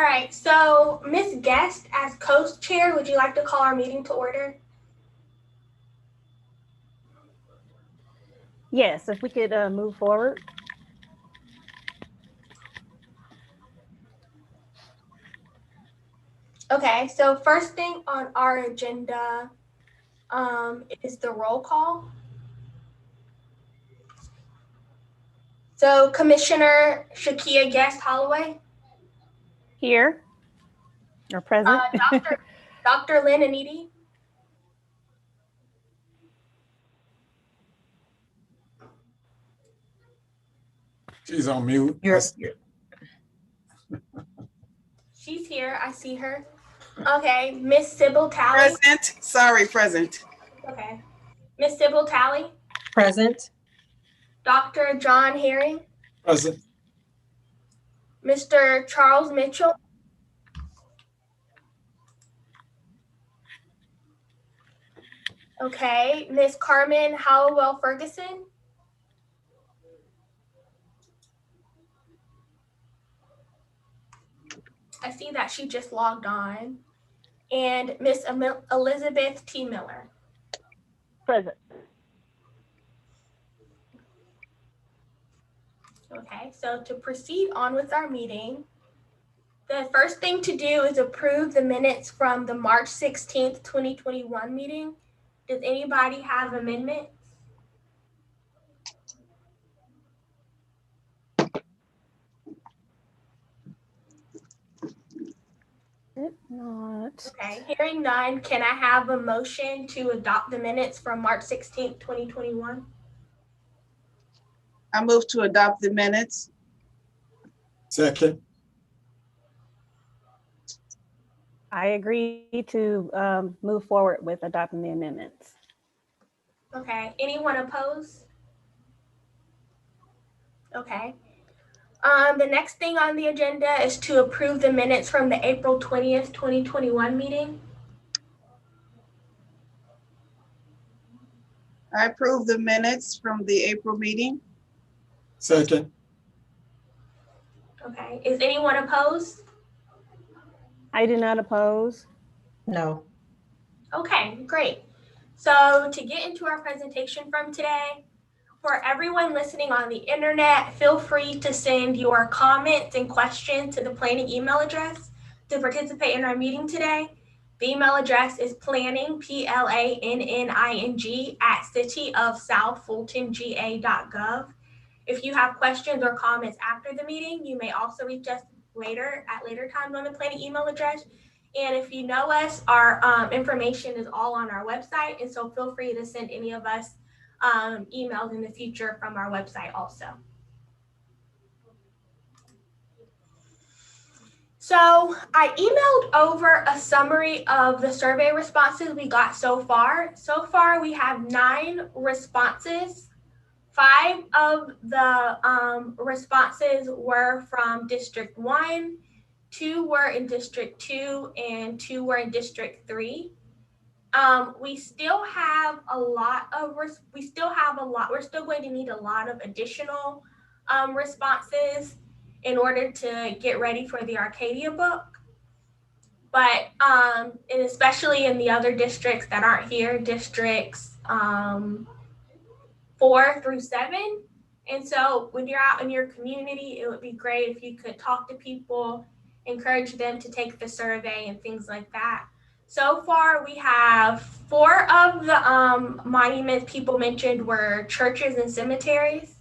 All right, so Ms. Guest, as co-chair, would you like to call our meeting to order? Yes, if we could move forward. Okay, so first thing on our agenda is the roll call. So Commissioner Shakia Guest Holloway. Here, or present. Dr. Lynn Aniti. She's on mute. She's here, I see her. Okay, Miss Sybil Talley. Present. Sorry, present. Okay. Miss Sybil Talley. Present. Dr. John Herring. Present. Mr. Charles Mitchell. Okay, Miss Carmen Hallowell Ferguson. I see that she just logged on. And Miss Elizabeth T. Miller. Present. Okay, so to proceed on with our meeting, the first thing to do is approve the minutes from the March 16th, 2021 meeting. Does anybody have amendments? If not. Okay, hearing none, can I have a motion to adopt the minutes from March 16th, 2021? I move to adopt the minutes. Second. I agree to move forward with adopting the amendments. Okay, anyone opposed? Okay. The next thing on the agenda is to approve the minutes from the April 20th, 2021 meeting. I approve the minutes from the April meeting. Second. Okay, is anyone opposed? I do not oppose. No. Okay, great. So to get into our presentation from today, for everyone listening on the internet, feel free to send your comments and questions to the planning email address to participate in our meeting today. The email address is planning, planning, @cityofsouthfultonga.gov. If you have questions or comments after the meeting, you may also reach us at later times on the planning email address. And if you know us, our information is all on our website. And so feel free to send any of us emails in the future from our website also. So I emailed over a summary of the survey responses we got so far. So far, we have 9 responses. 5 of the responses were from District 1, 2 were in District 2, and 2 were in District 3. We still have a lot of, we're still going to need a lot of additional responses in order to get ready for the Arcadia book. But, and especially in the other districts that aren't here, districts 4 through 7. And so when you're out in your community, it would be great if you could talk to people, encourage them to take the survey and things like that. So far, we have 4 of the monuments people mentioned were churches and cemeteries.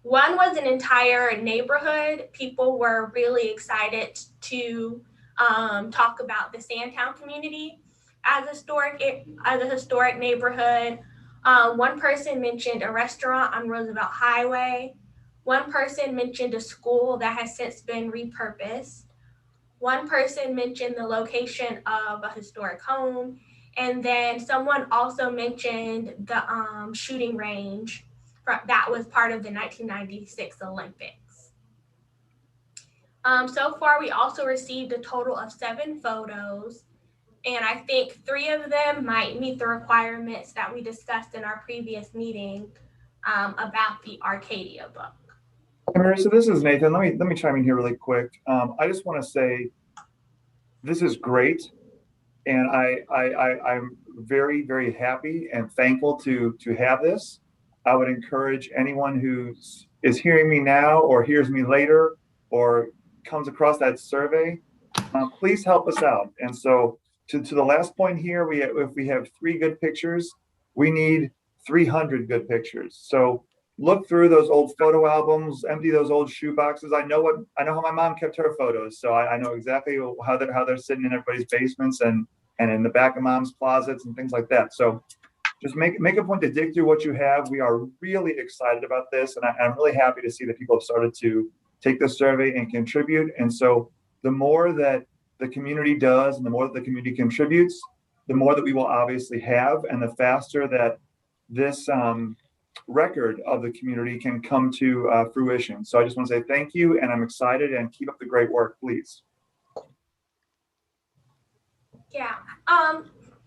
1 was an entire neighborhood. People were really excited to talk about the Sandtown community as a historic neighborhood. 1 person mentioned a restaurant on Roosevelt Highway. 1 person mentioned a school that has since been repurposed. 1 person mentioned the location of a historic home. And then someone also mentioned the shooting range that was part of the 1996 Olympics. So far, we also received a total of 7 photos. And I think 3 of them might meet the requirements that we discussed in our previous meeting about the Arcadia book. Marissa, this is Nathan. Let me chime in here really quick. I just want to say this is great. And I'm very, very happy and thankful to have this. I would encourage anyone who is hearing me now or hears me later or comes across that survey, please help us out. And so to the last point here, if we have 3 good pictures, we need 300 good pictures. So look through those old photo albums, empty those old shoe boxes. I know how my mom kept her photos. So I know exactly how they're sitting in everybody's basements and in the back of mom's closets and things like that. So just make a point to dig through what you have. We are really excited about this, and I'm really happy to see that people have started to take this survey and contribute. And so the more that the community does and the more that the community contributes, the more that we will obviously have, and the faster that this record of the community can come to fruition. So I just want to say thank you, and I'm excited, and keep up the great work, please. Yeah.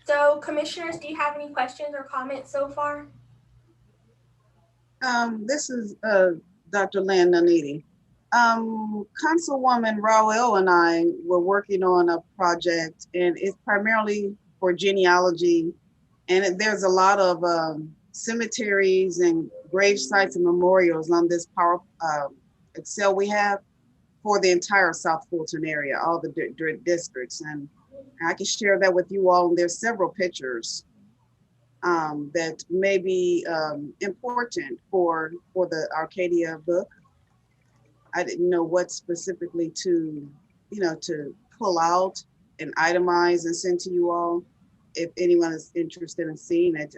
So commissioners, do you have any questions or comments so far? This is Dr. Lynn Naniti. Councilwoman Raul and I were working on a project, and it's primarily for genealogy. And there's a lot of cemeteries and grave sites and memorials on this Excel we have for the entire South Fulton area, all the districts. And I can share that with you all. And there's several pictures that may be important for the Arcadia book. I didn't know what specifically to pull out and itemize and send to you all. If anyone is interested in seeing it,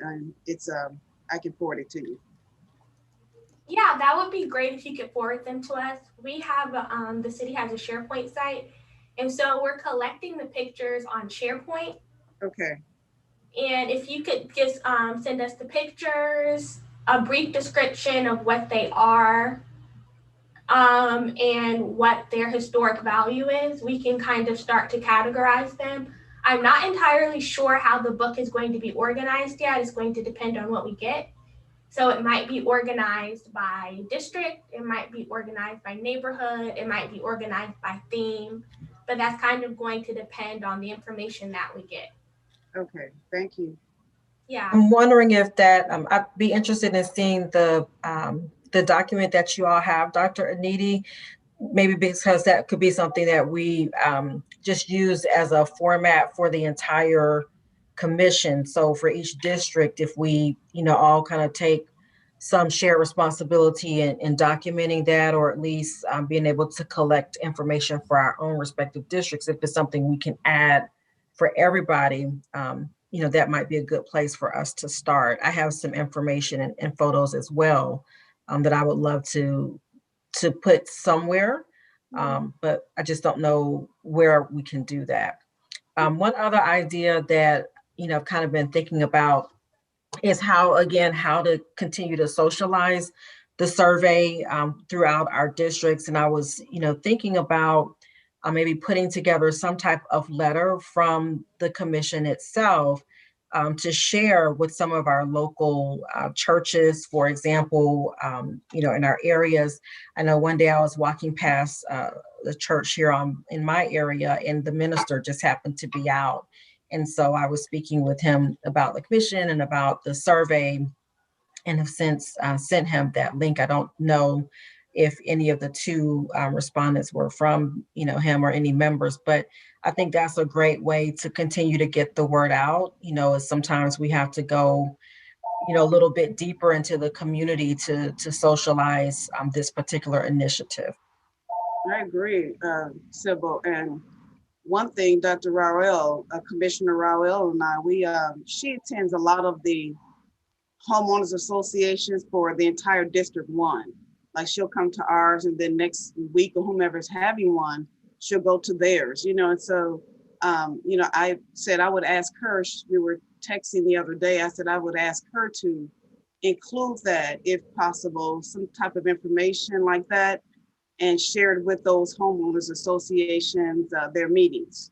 I can forward it to you. Yeah, that would be great if you could forward them to us. We have, the city has a SharePoint site, and so we're collecting the pictures on SharePoint. Okay. And if you could just send us the pictures, a brief description of what they are, and what their historic value is, we can kind of start to categorize them. I'm not entirely sure how the book is going to be organized yet. It's going to depend on what we get. So it might be organized by district, it might be organized by neighborhood, it might be organized by theme, but that's kind of going to depend on the information that we get. Okay, thank you. Yeah. I'm wondering if that, I'd be interested in seeing the document that you all have, Dr. Aniti, maybe because that could be something that we just use as a format for the entire commission. So for each district, if we, all kind of take some shared responsibility in documenting that, or at least being able to collect information for our own respective districts, if it's something we can add for everybody, that might be a good place for us to start. I have some information and photos as well that I would love to put somewhere, but I just don't know where we can do that. One other idea that, I've kind of been thinking about is how to continue to socialize the survey throughout our districts. And I was, thinking about maybe putting together some type of letter from the commission itself to share with some of our local churches, for example, in our areas. I know one day I was walking past the church here in my area, and the minister just happened to be out. And so I was speaking with him about the commission and about the survey, and have since sent him that link. I don't know if any of the 2 respondents were from, him or any members, but I think that's a great way to continue to get the word out. Sometimes we have to go, a little bit deeper into the community to socialize this particular initiative. I agree, Sybil. And one thing, Dr. Raul, Commissioner Raul and I, she attends a lot of the homeowners associations for the entire District 1. Like she'll come to ours, and then next week or whomever's having one, she'll go to theirs, and so, I said I would ask her, we were texting the other day, I said I would ask her to include that, if possible, some type of information like that, and shared with those homeowners associations, their meetings,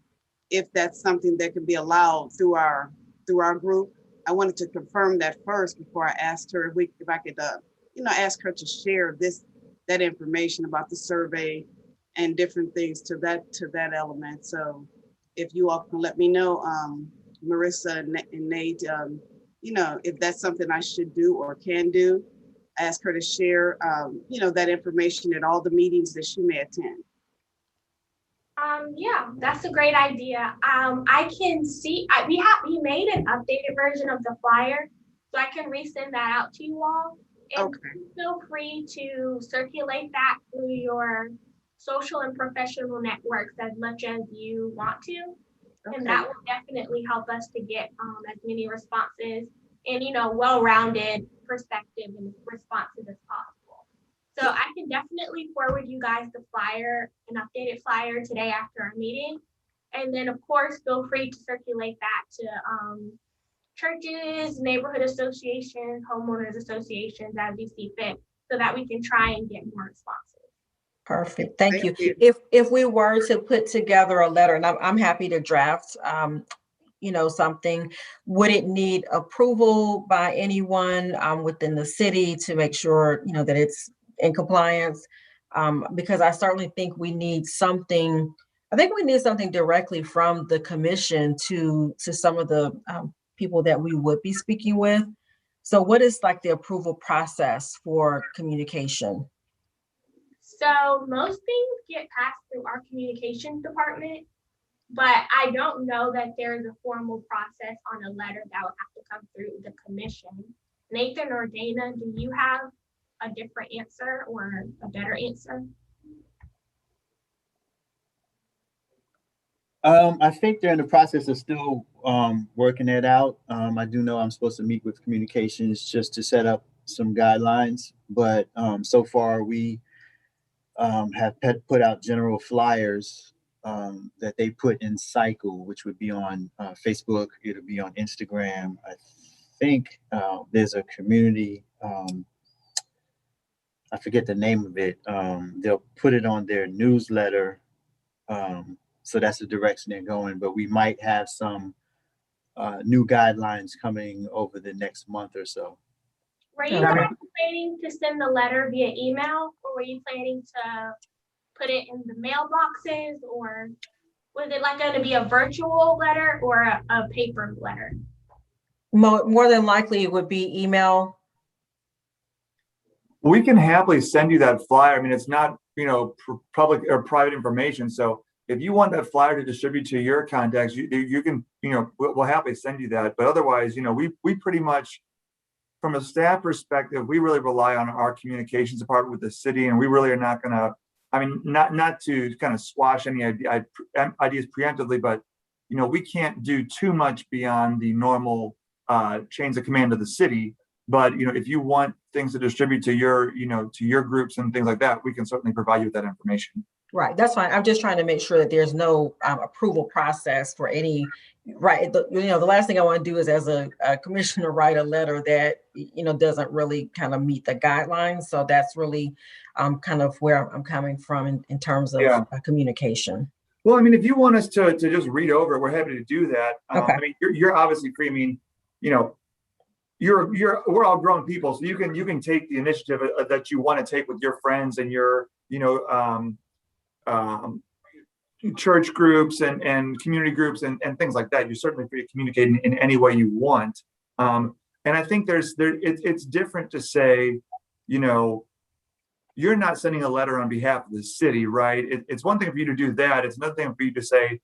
if that's something that could be allowed through our group. I wanted to confirm that first before I asked her if I could, ask her to share that information about the survey and different things to that element. So if you all can let me know, Marissa and Nate, you know, if that's something I should do or can do, ask her to share, you know, that information at all the meetings that she may attend. Yeah, that's a great idea. I can see, we made an updated version of the flyer, so I can resend that out to you all. And Okay. feel free to circulate that through your social and professional networks as much as you want to. And Okay. that will definitely help us to get as many responses and, you know, well-rounded perspective and responses as possible. So I can definitely forward you guys the flyer, an updated flyer today after our meeting. And then of course, feel free to circulate that to churches, neighborhood associations, homeowners associations as you see fit, so that we can try and get more responses. Perfect. Thank you. Thank you. If we were to put together a letter, and I'm happy to draft, you know, something, would it need approval by anyone within the city to make sure, you know, that it's in compliance? Because I certainly think we need something. I think we need something directly from the commission to some of the people that we would be speaking with. So what is like the approval process for communication? So most things get passed through our communications department, but I don't know that there is a formal process on a letter that would have to come through the commission. Nathan or Dana, do you have a different answer or a better answer? I think they're in the process of still working it out. I do know I'm supposed to meet with communications just to set up some guidelines, but so far we have put out general flyers that they put in cycle, which would be on Facebook, it'll be on Instagram. I think there's a community, I forget the name of it. They'll put it on their newsletter. So that's the direction they're going, but we might have some new guidelines coming over the next month or so. Were you Okay. guys planning to send the letter via email, or were you planning to put it in the mailboxes, or was it like going to be a virtual letter or a paper letter? More than likely it would be email. We can happily send you that flyer. I mean, it's not, you know, public or private information. So if you want that flyer to distribute to your contacts, you can, you know, we'll happily send you that. But otherwise, you know, we pretty much, from a staff perspective, we really rely on our communications department with the city, and we really are not going to, I mean, not to kind of squash any ideas preemptively, but, you know, we can't do too much beyond the normal chains of command of the city. But, you know, if you want things to distribute to your, you know, to your groups and things like that, we can certainly provide you with that information. Right, that's fine. I'm just trying to make sure that there's no approval process for any, right, you know, the last thing I want to do is as a commissioner write a letter that, you know, doesn't really kind of meet the guidelines. So that's really kind of where I'm coming from in terms of communication. Well, I mean, if you want us to just read over it, we're happy to do that. Okay. I mean, you're obviously free. I mean, you know, we're all grown people, so you can take the initiative that you want to take with your friends and your, you know, church groups and community groups and things like that. You're certainly free to communicate in any way you want. And I think it's different to say, you know, you're not sending a letter on behalf of the city, right? It's one thing for you to do that. It's another thing for you to say,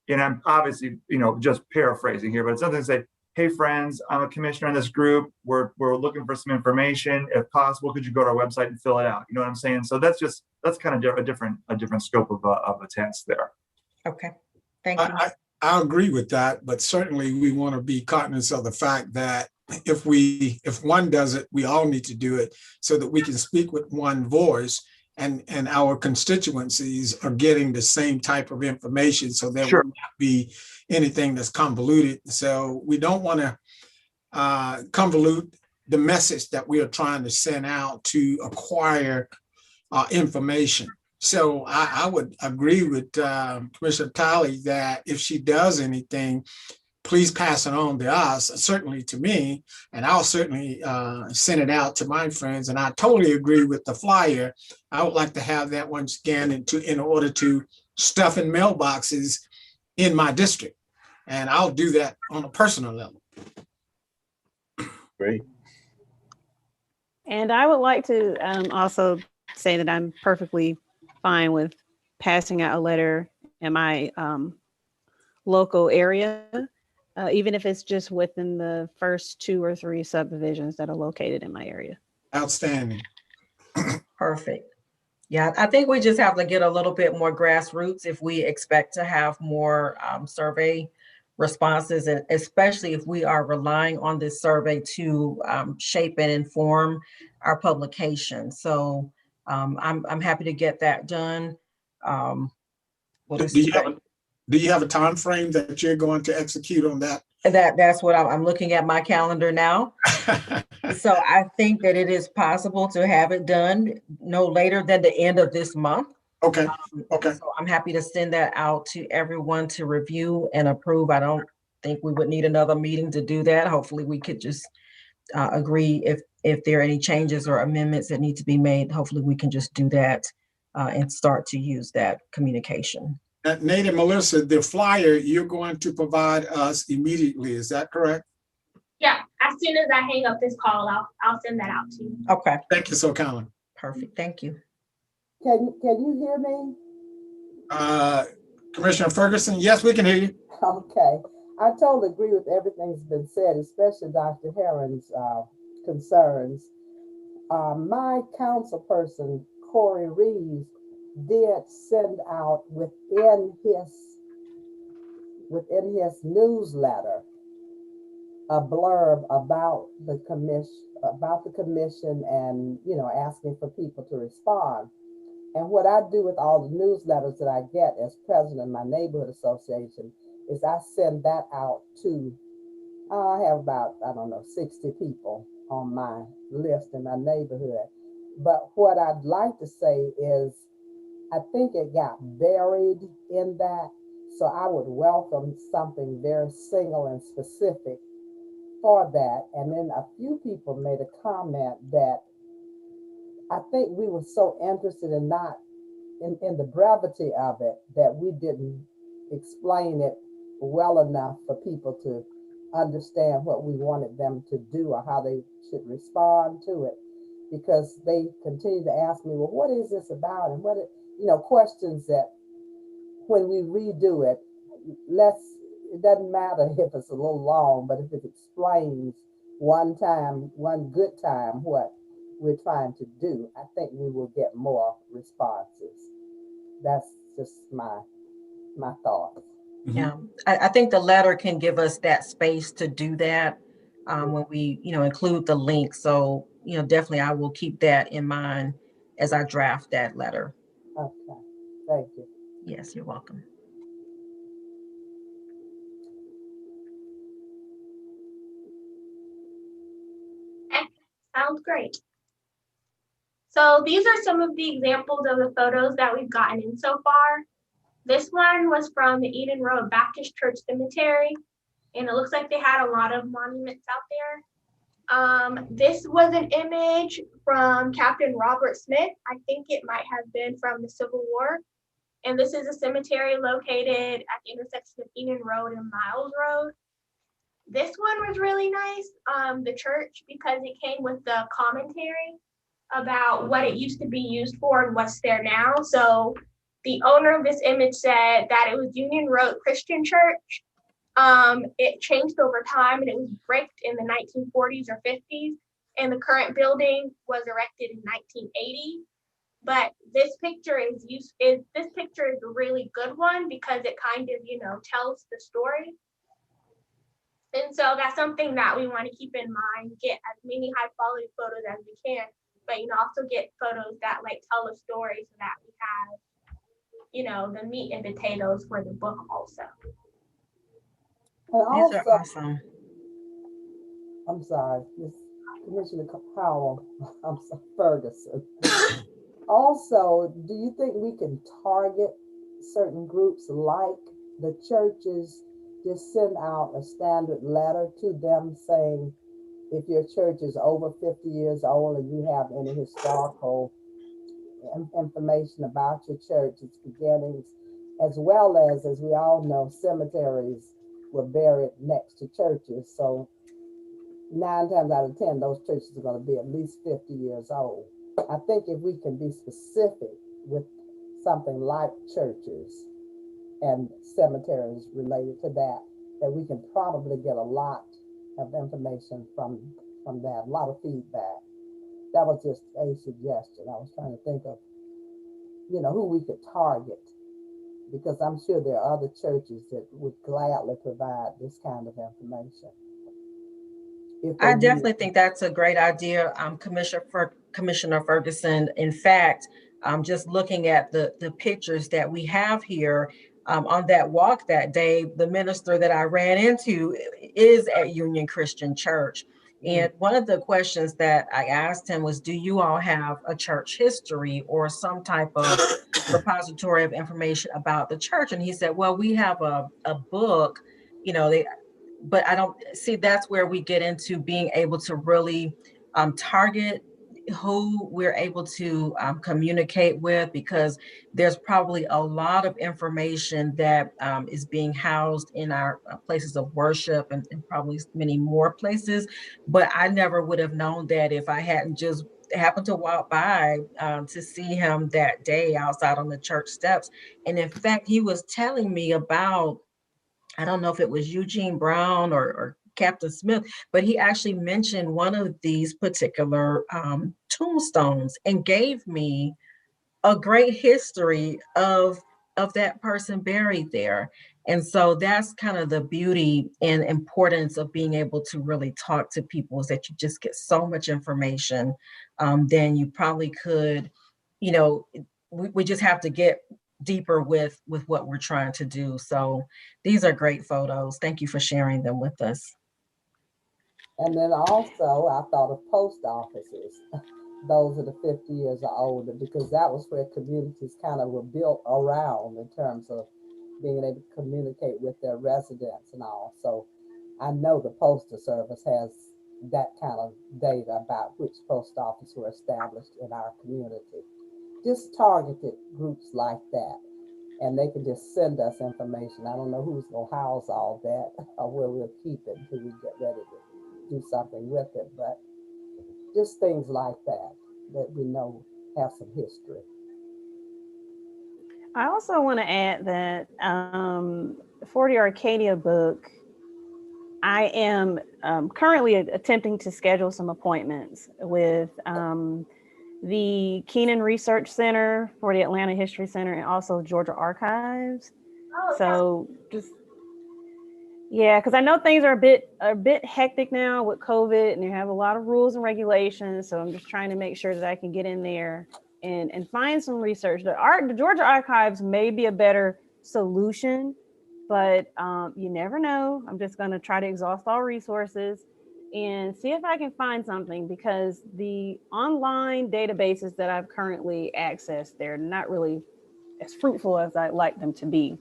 and I'm obviously, you know, just paraphrasing here, but it's something to say, hey friends, I'm a commissioner in this group. We're looking for some information. If possible, could you go to our website and fill it out? You know what I'm saying? So that's kind of a different scope of a task there. Okay, thank you. I agree with that, but certainly we want to be cognizant of the fact that if one does it, we all need to do it so that we can speak with one voice, and our constituencies are getting the same type of information, so there will not be anything that's convoluted. So we don't want to convolute the message that we are trying to send out to acquire information. So I would agree with Commissioner Talley that if she does anything, please pass it on to us, certainly to me, and I'll certainly send it out to my friends. And I totally agree with the flyer. I would like to have that one scanned in order to stuff in mailboxes in my district. And I'll do that on a personal level. Great. And I would like to also say that I'm perfectly fine with passing out a letter in my local area, even if it's just within the first 2 or 3 subdivisions that are located in my area. Outstanding. Perfect. Yeah, I think we just have to get a little bit more grassroots if we expect to have more survey responses, and especially if we are relying on this survey to shape and inform our publication. So I'm happy to get that done. We'll Do you have a time frame that you're going to execute on that? That's what I'm looking at my calendar now. So I think that it is possible to have it done no later than the end of this month. Okay. Okay. So I'm happy to send that out to everyone to review and approve. I don't think we would need another meeting to do that. Hopefully we could just agree if there are any changes or amendments that need to be made. Hopefully we can just do that and start to use that communication. Nate and Melissa, the flyer you're going to provide us immediately. Is that correct? Yeah, as soon as I hang up this call, I'll send that out to you. Okay, Thank you so kindly. perfect. Thank you. Can you hear me? Commissioner Ferguson, yes, we can hear you. Okay. I totally agree with everything that's been said, especially Dr. Herron's concerns. My council person, Corey Reeves, did send out within his newsletter a blurb about the commission and, you know, asking for people to respond. And what I do with all the newsletters that I get as president of my neighborhood association is I send that out to, I have about, 60 people on my list in my neighborhood. But what I'd like to say is, I think it got buried in that. So I would welcome something very single and specific for that. And then a few people made a comment that I think we were so interested in not in the brevity of it that we didn't explain it well enough for people to understand what we wanted them to do or how they should respond to it, because they continue to ask me, well, what is this about? And what, questions that when we redo it, it doesn't matter if it's a little long, but if it explains one good time what we're trying to do, I think we will get more responses. That's just my thoughts. Yeah, I think the letter can give us that space to do that when we, include the link. So, definitely I will keep that in mind as I draft that letter. Okay, thank you. Yes, you're welcome. Sounds great. So these are some of the examples of the photos that we've gotten in so far. This one was from the Eden Road Baptist Church Cemetery, and it looks like they had a lot of monuments out there. This was an image from Captain Robert Smith. I think it might have been from the Civil War. And this is a cemetery located at the intersection of Eden Road and Miles Road. This one was really nice, the church, because it came with the commentary about what it used to be used for and what's there now. So the owner of this image said that it was Union Road Christian Church. It changed over time and it was bricked in the 1940s or 50s. And the current building was erected in 1980. But this picture is a really good one because it kind of, tells the story. And so that's something that we want to keep in mind, get as many high quality photos as we can, but also get photos that tell a story so that we have, the meat and potatoes for the book also. And These are awesome. I'm sorry, Ms. Commissioner Powell, Ferguson. Also, do you think we can target certain groups like the churches? Just send out a standard letter to them saying, if your church is over 50 years old and you have any historical information about your church, its beginnings, as well as we all know, cemeteries were buried next to churches. So 9 times out of 10, those churches are going to be at least 50 years old. I think if we can be specific with something like churches and cemeteries related to that, that we can probably get a lot of information from that, a lot of feedback. That was just a suggestion. I was trying to think of, who we could target, because I'm sure there are other churches that would gladly provide this kind of information. I definitely think that's a great idea, Commissioner Ferguson. In fact, just looking at the pictures that we have here, on that walk that day, the minister that I ran into is at Union Christian Church. And one of the questions that I asked him was, do you all have a church history or some type of repository of information about the church? And he said, well, we have a book, but I don't see, that's where we get into being able to really target who we're able to communicate with, because there's probably a lot of information that is being housed in our places of worship and probably many more places. But I never would have known that if I hadn't just happened to walk by to see him that day outside on the church steps. And in fact, he was telling me about, I don't know if it was Eugene Brown or Captain Smith, but he actually mentioned one of these particular tombstones and gave me a great history of that person buried there. And so that's kind of the beauty and importance of being able to really talk to people, is that you just get so much information than you probably could, we just have to get deeper with what we're trying to do. So these are great photos. Thank you for sharing them with us. And then also I thought of post offices. Those are the 50 years or older, because that was where communities kind of were built around in terms of being able to communicate with their residents and all. So I know the Postal Service has that kind of data about which post office were established in our community. Just targeted groups like that, and they can just send us information. I don't know who's going to house all that or where we'll keep it until we get ready to do something with it, but just things like that we know have some history. I also want to add that for the Arcadia book, I am currently attempting to schedule some appointments with the Keenan Research Center for the Atlanta History Center and also Georgia Archives. Oh, so just, yeah, because I know things are a bit hectic now with COVID, and they have a lot of rules and regulations. So I'm just trying to make sure that I can get in there and find some research. The Georgia Archives may be a better solution, but you never know. I'm just going to try to exhaust all resources and see if I can find something, because the online databases that I've currently accessed, they're not really as fruitful as I'd like them to be.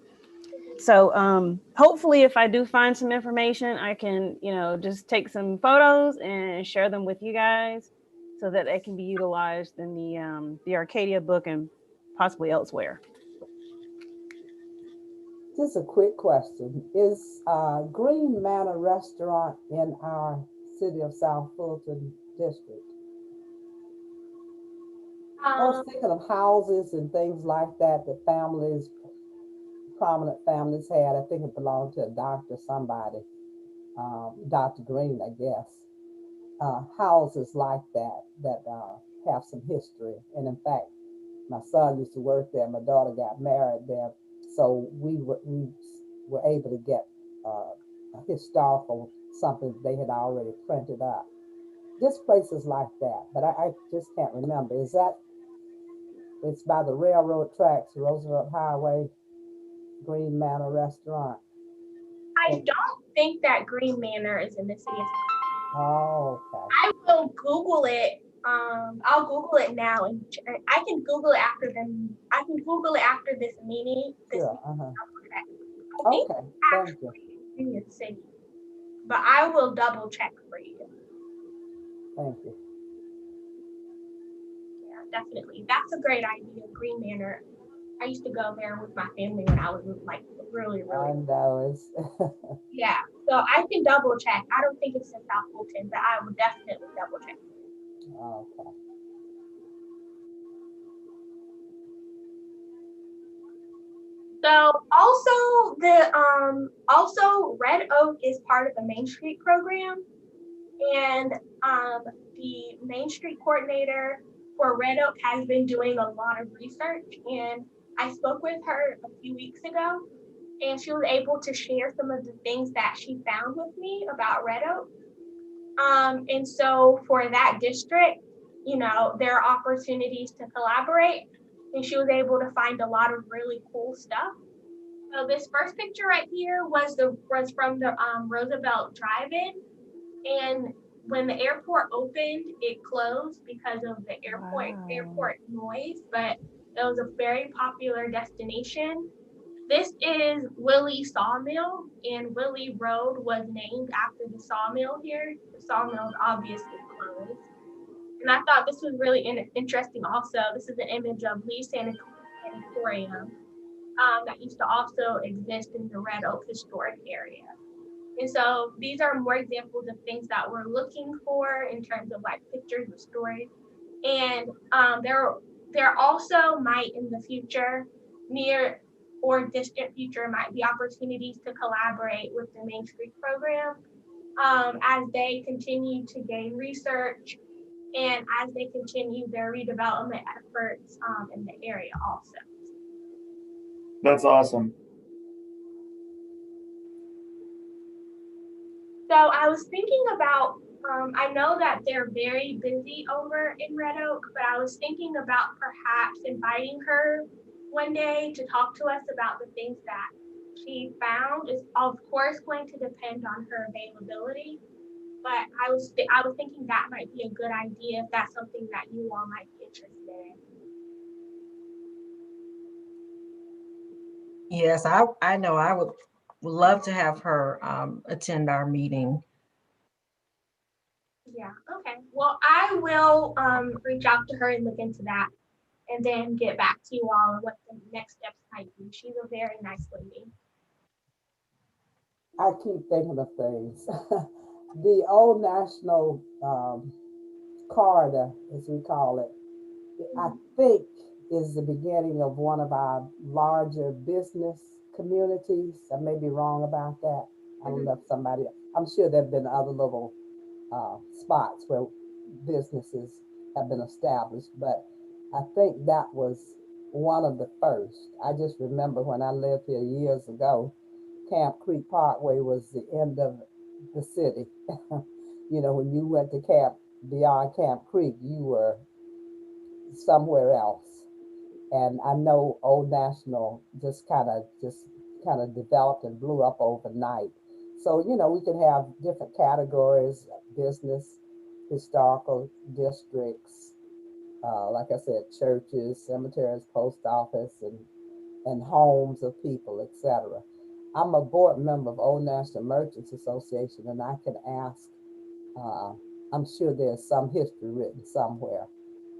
So hopefully if I do find some information, I can, just take some photos and share them with you guys so that they can be utilized in the Arcadia book and possibly elsewhere. Just a quick question. Is Green Manor Restaurant in our City of South Fulton district? I was thinking of houses and things like that families, prominent families had. I think it belonged to a doctor, somebody, Dr. Green, I guess. Houses like that have some history. And in fact, my son used to work there. My daughter got married there. So we were able to get a historical something they had already printed up. Just places like that. But I just can't remember. It's by the railroad tracks, Roosevelt Highway, Green Manor Restaurant. I don't think that Green Manor is in the city. Oh, okay. I will Google it. I'll Google it now, and I can Google it after them. I can Google it after this meeting. Sure. I think Okay. Thank you. Union City, but I will double check for you. Thank you. Yeah, definitely. That's a great idea, Green Manor. I used to go there with my family when I was like really, I really. know it's, Yeah. So I can double check. I don't think it's in South Fulton, but I would definitely double check. okay. So also Red Oak is part of the Main Street program, and the Main Street coordinator for Red Oak has been doing a lot of research, and I spoke with her a few weeks ago, and she was able to share some of the things that she found with me about Red Oak. And so for that district, there are opportunities to collaborate, and she was able to find a lot of really cool stuff. So this first picture right here was from the Roosevelt Drive-In, and when the airport opened, it closed because of the airport noise, but it was a very popular destination. This is Willie Sawmill, and Willie Road was named after the sawmill here. The sawmill is obviously closed. And I thought this was really interesting also. This is an image of Lee Sanatorium that used to also exist in the Red Oak historic area. And so these are more examples of things that we're looking for in terms of like pictures of stories. And there also might in the future, near or distant future, might be opportunities to collaborate with the Main Street program as they continue to gain research and as they continue their redevelopment efforts in the area also. That's awesome. So I was thinking about, I know that they're very busy over in Red Oak, but I was thinking about perhaps inviting her one day to talk to us about the things that she found. Is of course going to depend on her availability, but I was thinking that might be a good idea if that's something that you all might be interested in. Yes, I know I would love to have her attend our meeting. Yeah, okay. Well, I will reach out to her and look into that and then get back to you all on what the next steps might be. She's a very nice lady. I keep thinking of things. The old national corridor, as we call it, I think is the beginning of one of our larger business communities. I may be wrong about that. I don't know if somebody, I'm sure there have been other little spots where businesses have been established, but I think that was one of the first. I just remember when I lived here years ago, Camp Creek Parkway was the end of the city. When you went to camp beyond Camp Creek, you were somewhere else. And I know Old National just kind of developed and blew up overnight. So, we could have different categories, business, historical districts, like I said, churches, cemeteries, post office, and homes of people, etc. I'm a board member of Old National Merchants Association, and I can ask, uh, I'm sure there's some history written somewhere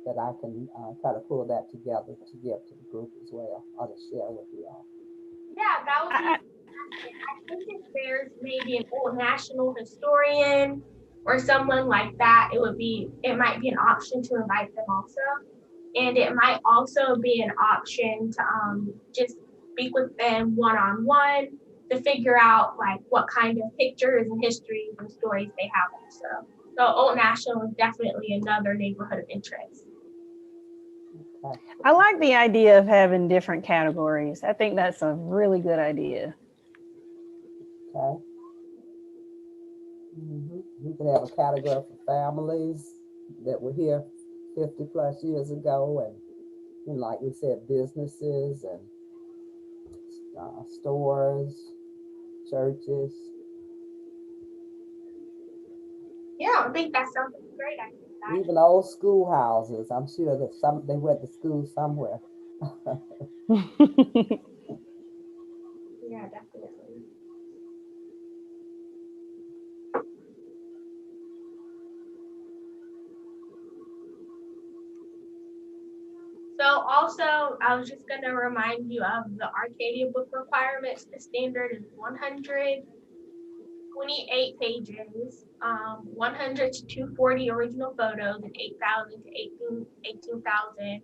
that I can try to pull that together to give to the group as well, or to share with you all. Yeah, that would be. I think if there's maybe an old national historian or someone like that, it might be an option to invite them also. And it might also be an option to just speak with them one-on-one to figure out like what kind of pictures and histories and stories they have also. So Old National is definitely another neighborhood of interest. Okay. I like the idea of having different categories. I think that's a really good idea. Okay. We could have a category for families that were here 50 plus years ago, and like we said, businesses and stores, churches. Yeah, I think that sounds like a great idea. Even old schoolhouses. I'm sure that they went to school somewhere. Yeah, definitely. So also, I was just gonna remind you of the Arcadia book requirements. The standard is 128 pages, 100 to 240 original photos, and 8,000 to 18,000.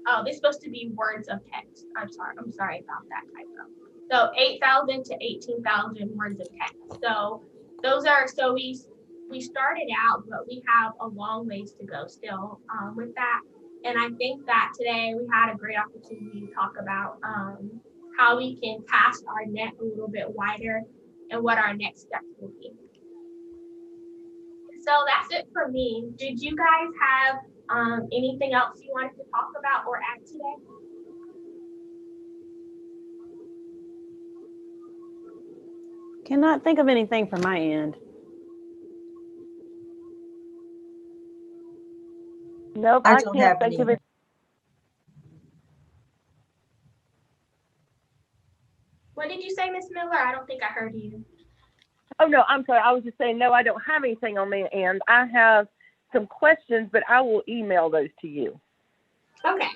Oh, this is supposed to be words of text. I'm sorry about that typo. So 8,000 to 18,000 words of text. So those are, so we started out, but we have a long ways to go still with that. And I think that today we had a great opportunity to talk about how we can cast our net a little bit wider and what our next steps will be. So that's it for me. Did you guys have anything else you wanted to talk about or add today? Cannot think of anything from my end. Nope, I I don't can't have think of any. it. What did you say, Miss Miller? I don't think I heard you. Oh, no, I'm sorry. I was just saying, no, I don't have anything on my end. I have some questions, but I will email those to you Okay.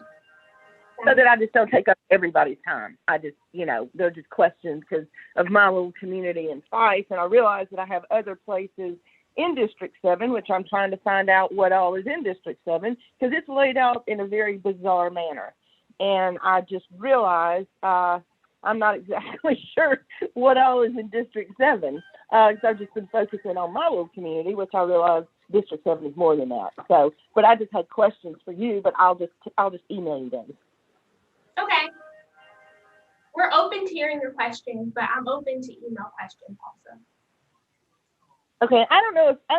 so that I just don't take up everybody's time. I just, they're just questions because of my little community in Fife. And I realize that I have other places in District 7, which I'm trying to find out what all is in District 7 because it's laid out in a very bizarre manner. And I just realized I'm not exactly sure what all is in District 7. So I've just been focusing on my little community, which I realize District 7 is more than that. So, but I just had questions for you, but I'll just email you those. Okay. We're open to hearing your questions, but I'm open to email questions also. Okay, I don't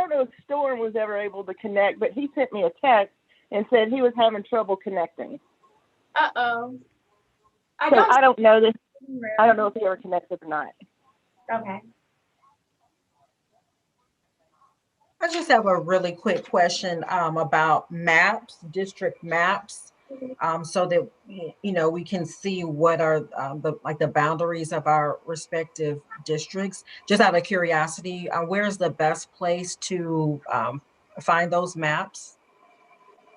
know if Storm was ever able to connect, but he sent me a text and said he was having trouble connecting. Uh-oh. I don't know if he ever connected or not. Okay. I just have a really quick question about maps, district maps, so that we can see what are the boundaries of our respective districts. Just out of curiosity, where's the best place to find those maps?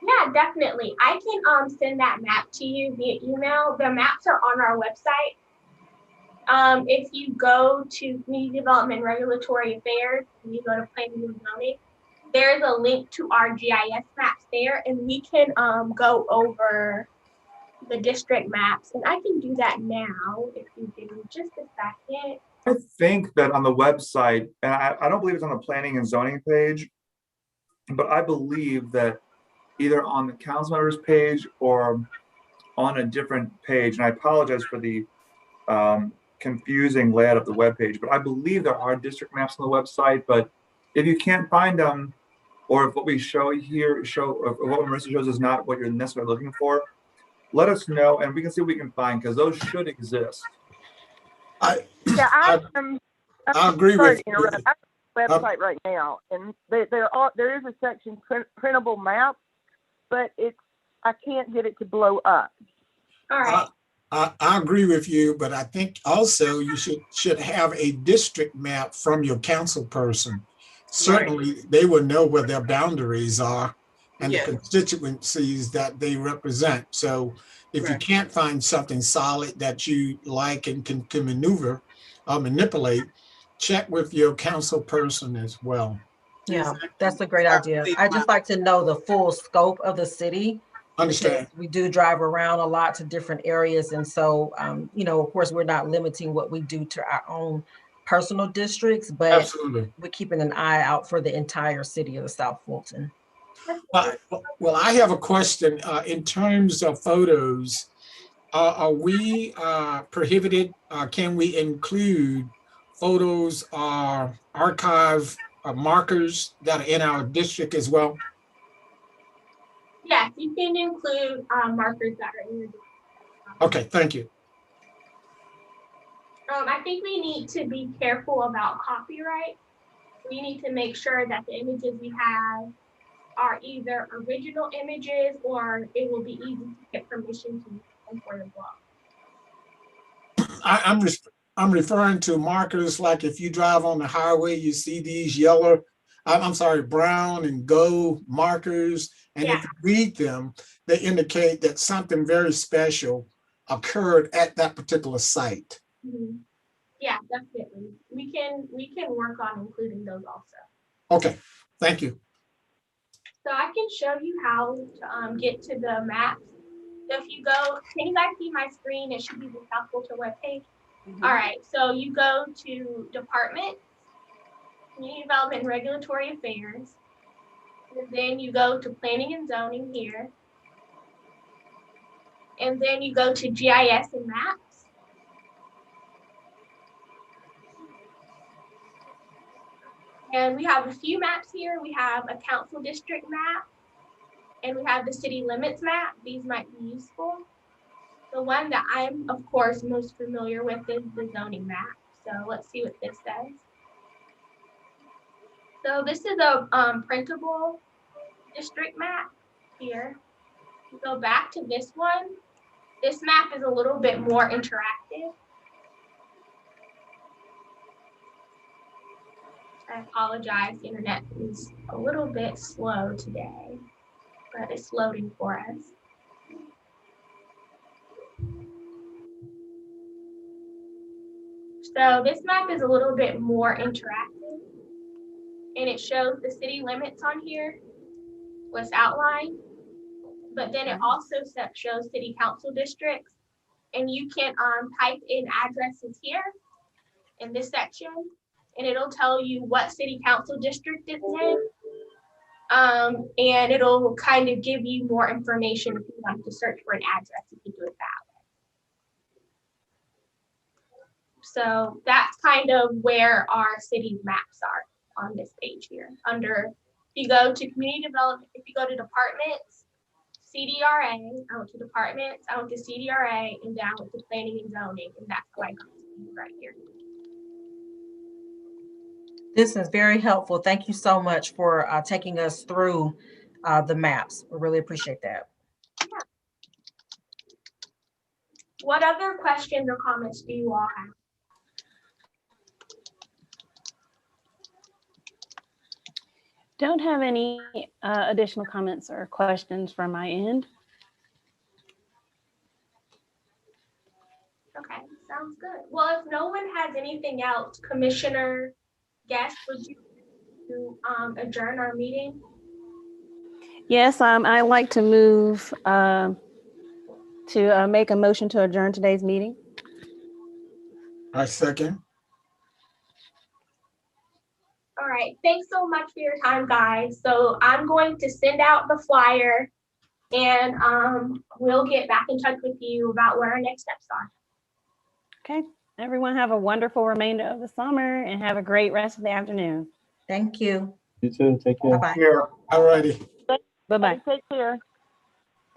Yeah, definitely. I can send that map to you via email. The maps are on our website. If you go to Community Development and Regulatory Affairs, and you go to Planning and Zoning, there's a link to our GIS maps there, and we can go over the district maps. And I can do that now if you give me just a second. I think that on the website, and I don't believe it's on the planning and zoning page, but I believe that either on the council members page or on a different page, and I apologize for the confusing layout of the web page, but I believe there are district maps on the website. But if you can't find them, or if what we show here or what Marissa shows is not what you're necessarily looking for, let us know and we can see what we can find, because those should exist. I I agree with you. I'm on the website right now, and there is a section printable maps, but I can't get it to blow up. All right. I agree with you, but I think also you should have a district map from your council person. Certainly, right. They will know where their boundaries are and the constituencies that they represent. So if you can't find something solid that you like and can maneuver or manipulate, check with your council person as well. Yeah, that's a great idea. I just like to know the full scope of the city. Understand. We do drive around a lot to different areas. And so, of course, we're not limiting what we do to our own personal districts, but absolutely, we're keeping an eye out for the entire city of South Fulton. Well, I have a question. In terms of photos, are we prohibited? Can we include photos or archive markers that are in our district as well? Yes, you can include markers that are in your district. Okay, thank you. I think we need to be careful about copyright. We need to make sure that the images we have are either original images or it will be easy to get permission to use them for the book. I'm referring to markers like if you drive on the highway, you see these yellow I'm sorry, brown and gold markers. And if you read them, they indicate that something very special occurred at that particular site. Mm-hmm. Yeah, definitely. We can work on including those also. Okay, thank you. So I can show you how to get to the maps. So if you go, can you guys see my screen? It should be the South Fulton webpage. Mm-hmm. All right, so you go to Department, Community Development and Regulatory Affairs, and then you go to Planning and Zoning here, and then you go to GIS and Maps. And we have a few maps here. We have a council district map, and we have the city limits map. These might be useful. The one that I'm, of course, most familiar with is the zoning map. So let's see what this says. So this is a printable district map here. You go back to this one. This map is a little bit more interactive. I apologize, the internet is a little bit slow today, but it's loading for us. So this map is a little bit more interactive, and it shows the city limits on here, what's outlined, but then it also shows city council districts, and you can type in addresses here in this section, and it'll tell you what city council district it's in, and it'll kind of give you more information if you want to search for an address. You can do it that way. So that's kind of where our city maps are on this page here. Under, if you go to community development, if you go to departments, CDRA, I went to departments, I went to CDRA, and then I went to planning and zoning, and that's how I got to right here. This is very helpful. Thank you so much for taking us through the maps. We really appreciate that. Yeah. What other questions or comments do you all have? Don't have any additional comments or questions from my end. Okay, sounds good. Well, if no one has anything else, Commissioner Guest, would you adjourn our meeting? Yes, I'd like to move to make a motion to adjourn today's meeting. I second. All right, thanks so much for your time, guys. So I'm going to send out the flyer, and we'll get back in touch with you about what our next steps are. Okay, everyone have a wonderful remainder of the summer and have a great rest of the afternoon. Thank you. You too. Take care. Bye-bye. All righty. Bye-bye. Take care.